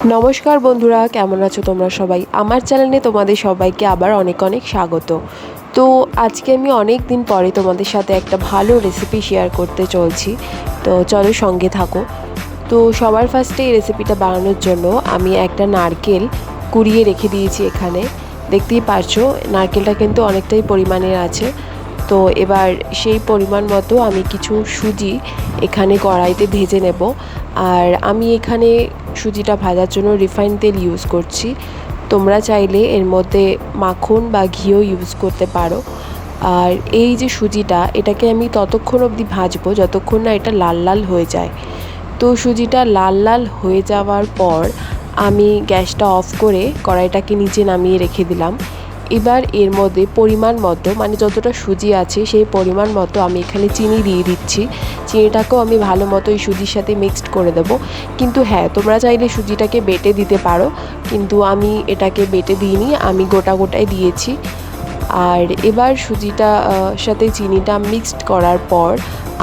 নমস্কার বন্ধুরা, কেমন আছো তোমরা সবাই? আমার চ্যানেলে তোমাদের সবাইকে আবার অনেক অনেক স্বাগত। তো আজকে আমি অনেক দিন পরে তোমাদের সাথে একটা ভালো রেসিপি শেয়ার করতে চলছি। তো চলো সঙ্গে থাকো। তো সবার ফার্স্টে এই রেসিপিটা বানানোর জন্য আমি একটা নারকেল কুড়িয়ে রেখে দিয়েছি এখানে। দেখতেই পারছো নারকেলটা কিন্তু অনেকটাই পরিমাণের আছে। তো এবার সেই পরিমাণ মতো আমি কিছু সুজি এখানে কড়াইতে ভেজে নেব। আর আমি এখানে সুজিটা ভাজার জন্য রিফাইন তেল ইউজ করছি। তোমরা চাইলে এর মধ্যে মাখন বা ঘিও ইউজ করতে পারো। আর এই যে সুজিটা, এটাকে আমি ততক্ষণ অবধি ভাজবো যতক্ষণ না এটা লাল লাল হয়ে যায়। তো সুজিটা লাল লাল হয়ে যাওয়ার পর আমি গ্যাসটা অফ করে কড়াইটাকে নিচে নামিয়ে রেখে দিলাম। এবার এর মধ্যে পরিমাণ মতো, মানে যতটা সুজি আছে সেই পরিমাণ মতো আমি এখানে চিনি দিয়ে দিচ্ছি। চিনিটাকেও আমি ভালো মতো এই সুজির সাথে মিক্সড করে দেবো। কিন্তু হ্যাঁ, তোমরা চাইলে সুজিটাকে বেটে দিতে পারো, কিন্তু আমি এটাকে বেটে দিইনি, আমি গোটা গোটাই দিয়েছি। আর এবার সুজিটা সাথে চিনিটা মিক্সড করার পর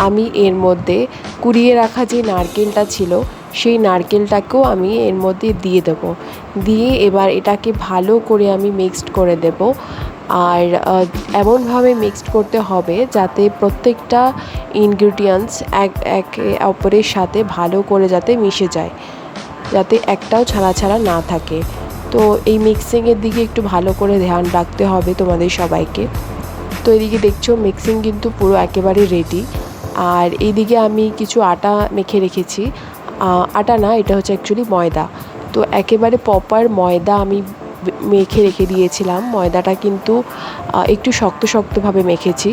আমি এর মধ্যে কুড়িয়ে রাখা যে নারকেলটা ছিল সেই নারকেলটাকেও আমি এর মধ্যে দিয়ে দেবো। দিয়ে এবার এটাকে ভালো করে আমি মিক্সড করে দেব। আর এমনভাবে মিক্সড করতে হবে যাতে প্রত্যেকটা ইনগ্রিডিয়েন্টস একে অপরের সাথে ভালো করে যাতে মিশে যায়, যাতে একটাও ছাড়া ছাড়া না থাকে। তো এই মিক্সিংয়ের দিকে একটু ভালো করে ধ্যান রাখতে হবে তোমাদের সবাইকে। তো এদিকে দেখছো মিক্সিং কিন্তু পুরো একেবারে রেডি। আর এইদিকে আমি কিছু আটা মেখে রেখেছি। আটা না, এটা হচ্ছে অ্যাকচুয়ালি ময়দা। তো একেবারে প্রপার ময়দা আমি মেখে রেখে দিয়েছিলাম। ময়দাটা কিন্তু একটু শক্ত শক্তভাবে মেখেছি।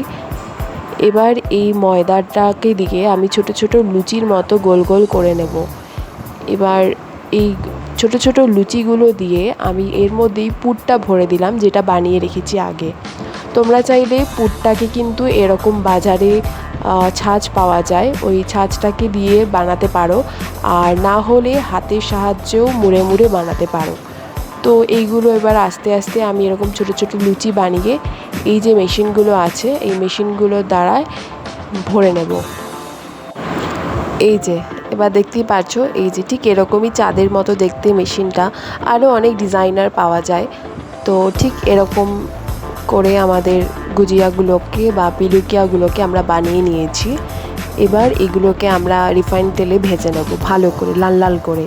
এবার এই ময়দাটাকে দিকে আমি ছোট ছোট লুচির মতো গোল গোল করে নেব। এবার এই ছোট ছোট লুচিগুলো দিয়ে আমি এর মধ্যেই পুরটা ভরে দিলাম, যেটা বানিয়ে রেখেছি আগে। তোমরা চাইলে পুরটাকে কিন্তু এরকম বাজারে ছাঁচ পাওয়া যায়, ওই ছাঁচটাকে দিয়ে বানাতে পারো। আর না হলে হাতের সাহায্যেও মুড়ে মুড়ে বানাতে পারো। তো এইগুলো এবার আস্তে আস্তে আমি এরকম ছোট ছোট লুচি বানিয়ে এই যে মেশিনগুলো আছে এই মেশিনগুলোর দ্বারায় ভরে নেব। এই যে এবার দেখতেই পাচ্ছ, এই যে ঠিক এরকমই চাঁদের মতো দেখতে মেশিনটা। আরও অনেক ডিজাইনার পাওয়া যায়। তো ঠিক এরকম করে আমাদের গুজিয়াগুলোকে বা পিলুকিয়াগুলোকে আমরা বানিয়ে নিয়েছি। এবার এগুলোকে আমরা রিফাইন তেলে ভেজে নেব ভালো করে, লাল লাল করে।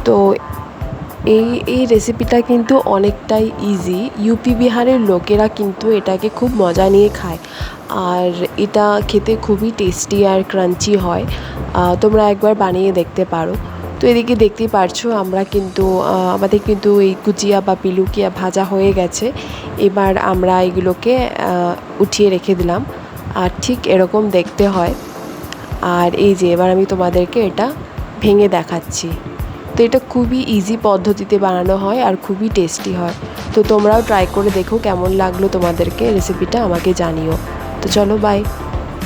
তো এই রেসিপিটা কিন্তু অনেকটাই ইজি। ইউপি বিহারের লোকেরা কিন্তু এটাকে খুব মজা নিয়ে খায়। আর এটা খেতে খুবই টেস্টি আর ক্রাঞ্চি হয়। তোমরা একবার বানিয়ে দেখতে পারো। তো এদিকে দেখতেই পারছো আমরা কিন্তু আমাদের কিন্তু এই গুজিয়া বা পিলুকিয়া ভাজা হয়ে গেছে। এবার আমরা এগুলোকে উঠিয়ে রেখে দিলাম। আর ঠিক এরকম দেখতে হয়। আর এই যে এবার আমি তোমাদেরকে এটা ভেঙে দেখাচ্ছি। তো এটা খুবই ইজি পদ্ধতিতে বানানো হয় আর খুবই টেস্টি হয়। তো তোমরাও ট্রাই করে দেখো কেমন লাগলো তোমাদেরকে রেসিপিটা, আমাকে জানিও। তো চলো, বাই।